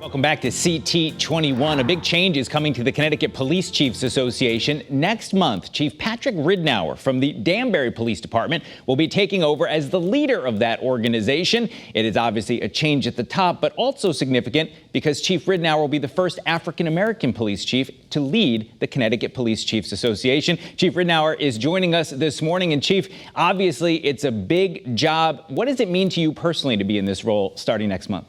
Welcome back to CT21. A big change is coming to the Connecticut Police Chiefs Association. Next month, Chief Patrick Ridenhour from the Danbury Police Department will be taking over as the leader of that organization. It is obviously a change at the top, but also significant because Chief Ridenhour will be the first African-American police chief to lead the Connecticut Police Chiefs Association. Chief Ridenhour is joining us this morning. And Chief, obviously it's a big job. What does it mean to you personally to be in this role starting next month?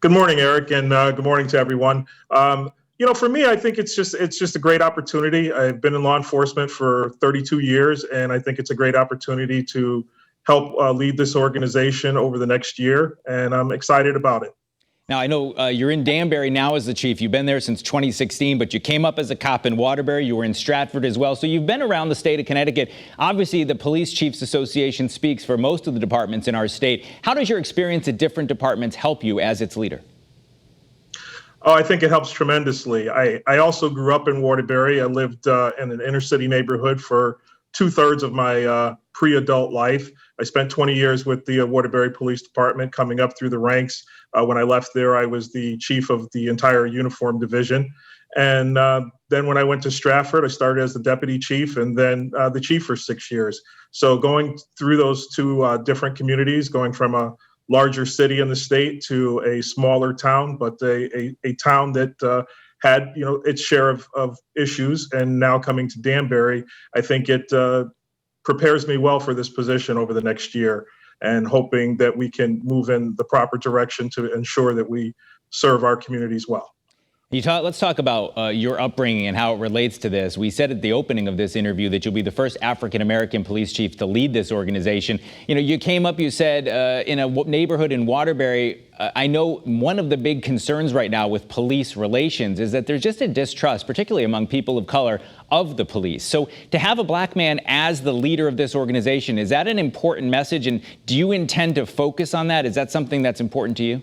Good morning, Eric, and good morning to everyone. For me, I think it's just a great opportunity. I've been in law enforcement for 32 years, and I think it's a great opportunity to help lead this organization over the next year, and I'm excited about it. Now, I know you're in Danbury now as the chief. You've been there since 2016, but you came up as a cop in Waterbury. You were in Stratford as well. So you've been around the state of Connecticut. Obviously, the Police Chiefs Association speaks for most of the departments in our state. How does your experience at different departments help you as its leader? Oh, I think it helps tremendously. I also grew up in Waterbury. I lived in an inner city neighborhood for 2/3 of my pre-adult life. I spent 20 years with the Waterbury Police Department, coming up through the ranks. When I left there, I was the chief of the entire uniform division. And then when I went to Stratford, I started as the deputy chief and then the chief for 6 years. So going through those two different communities, going from a larger city in the state to a smaller town, but a town that had its share of issues, and now coming to Danbury, I think it prepares me well for this position over the next year, and hoping that we can move in the proper direction to ensure that we serve our communities well. Let's talk about your upbringing and how it relates to this. We said at the opening of this interview that you'll be the first African-American police chief to lead this organization. You came up, you said, in a neighborhood in Waterbury. I know one of the big concerns right now with police relations is that there's just a distrust, particularly among people of color, of the police. So to have a black man as the leader of this organization, is that an important message? And do you intend to focus on that? Is that something that's important to you?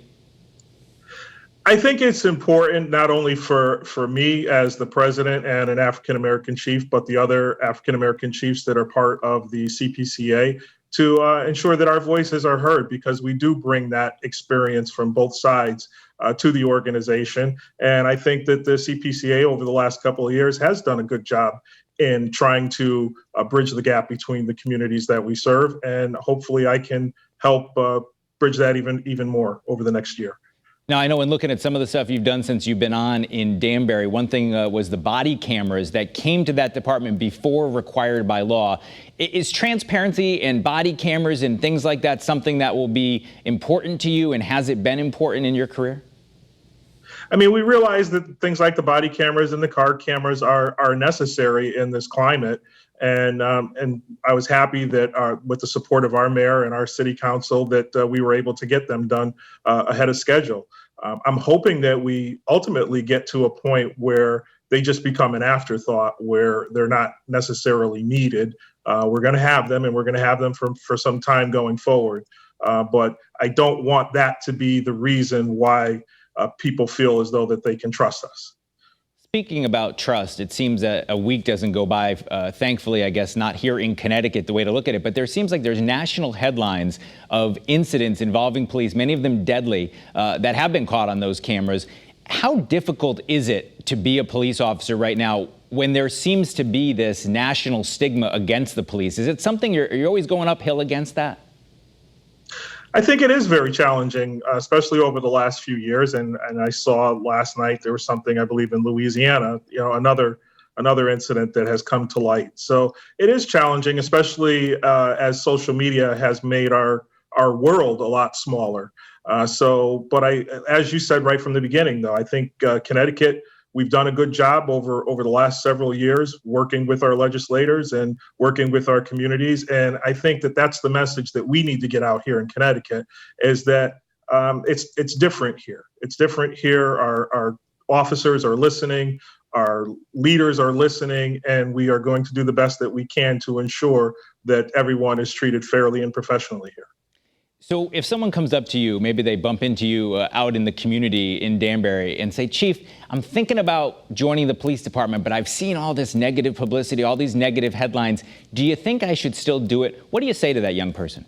I think it's important not only for me as the president and an African-American chief, but the other African-American chiefs that are part of the CPCA to ensure that our voices are heard, because we do bring that experience from both sides to the organization. And I think that the CPCA over the last couple of years has done a good job in trying to bridge the gap between the communities that we serve. And hopefully I can help bridge that even more over the next year. Now, I know when looking at some of the stuff you've done since you've been on in Danbury, one thing was the body cameras that came to that department before required by law. Is transparency and body cameras and things like that something that will be important to you, and has it been important in your career? I mean, we realize that things like the body cameras and the car cameras are necessary in this climate. And I was happy that with the support of our mayor and our city council that we were able to get them done ahead of schedule. I'm hoping that we ultimately get to a point where they just become an afterthought, where they're not necessarily needed. We're going to have them, and we're going to have them for some time going forward. But I don't want that to be the reason why people feel as though that they can trust us. Speaking about trust, it seems that a week doesn't go by, thankfully, I guess, not here in Connecticut, the way to look at it, but there seems like there's national headlines of incidents involving police, many of them deadly, that have been caught on those cameras. How difficult is it to be a police officer right now when there seems to be this national stigma against the police? Is it something you're always going uphill against that? I think it is very challenging, especially over the last few years. And I saw last night there was something, I believe, in Louisiana, another incident that has come to light. So it is challenging, especially as social media has made our world a lot smaller. But as you said right from the beginning, though, I think Connecticut, we've done a good job over the last several years working with our legislators and working with our communities. And I think that that's the message that we need to get out here in Connecticut, is that it's different here. It's different here. Our officers are listening, our leaders are listening, and we are going to do the best that we can to ensure that everyone is treated fairly and professionally here. So if someone comes up to you, maybe they bump into you out in the community in Danbury and say, Chief, I'm thinking about joining the police department, but I've seen all this negative publicity, all these negative headlines. Do you think I should still do it? What do you say to that young person?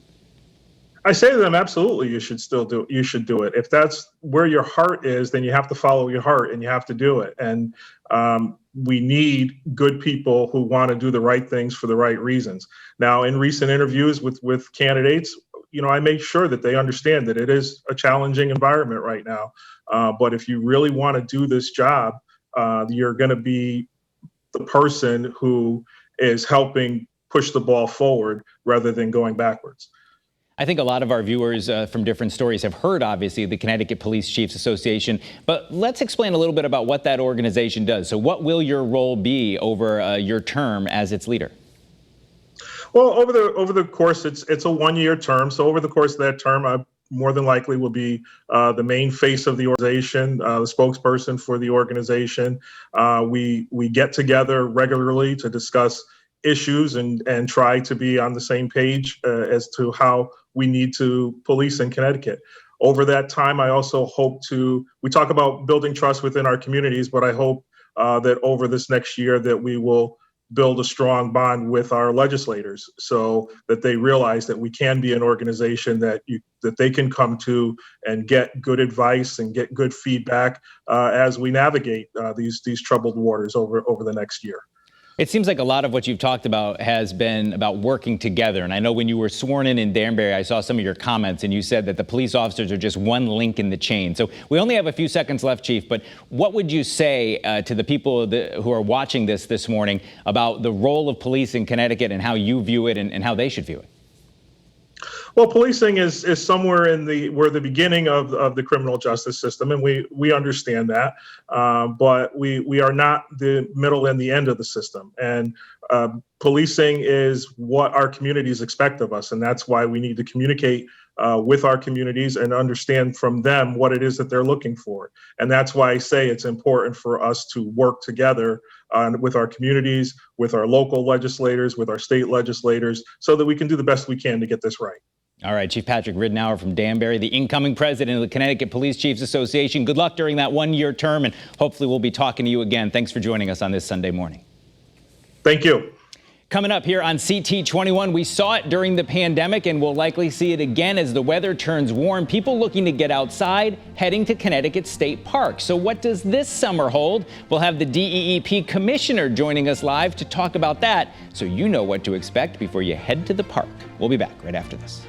I say to them, absolutely, you should do it. If that's where your heart is, then you have to follow your heart and you have to do it. And we need good people who want to do the right things for the right reasons. Now, in recent interviews with candidates, I make sure that they understand that it is a challenging environment right now. But if you really want to do this job, you're going to be the person who is helping push the ball forward rather than going backwards. I think a lot of our viewers from different stories have heard, obviously, the Connecticut Police Chiefs Association, but let's explain a little bit about what that organization does. So what will your role be over your term as its leader? Well, over the course, it's a 1-year term. So over the course of that term, I more than likely will be the main face of the organization, the spokesperson for the organization. We get together regularly to discuss issues and try to be on the same page as to how we need to police in Connecticut. Over that time, I also hope we talk about building trust within our communities, but I hope that over this next year that we will build a strong bond with our legislators so that they realize that we can be an organization that they can come to and get good advice and get good feedback as we navigate these troubled waters over the next year. It seems like a lot of what you've talked about has been about working together. And I know when you were sworn in Danbury, I saw some of your comments and you said that the police officers are just one link in the chain. So we only have a few seconds left, Chief, but what would you say to the people who are watching this morning about the role of police in Connecticut and how you view it and how they should view it? Well, policing is somewhere we're the beginning of the criminal justice system, and we understand that, but we are not the middle and the end of the system. And policing is what our communities expect of us, and that's why we need to communicate with our communities and understand from them what it is that they're looking for. And that's why I say it's important for us to work together with our communities, with our local legislators, with our state legislators, so that we can do the best we can to get this right. All right, Chief Patrick Ridenhour from Danbury, the incoming president of the Connecticut Police Chiefs Association. Good luck during that 1-year term, and hopefully we'll be talking to you again. Thanks for joining us on this Sunday morning. Thank you. Coming up here on CT21, we saw it during the pandemic and we'll likely see it again as the weather turns warm. People looking to get outside, heading to Connecticut State Park. So what does this summer hold? We'll have the DEEP commissioner joining us live to talk about that, so you know what to expect before you head to the park. We'll be back right after this.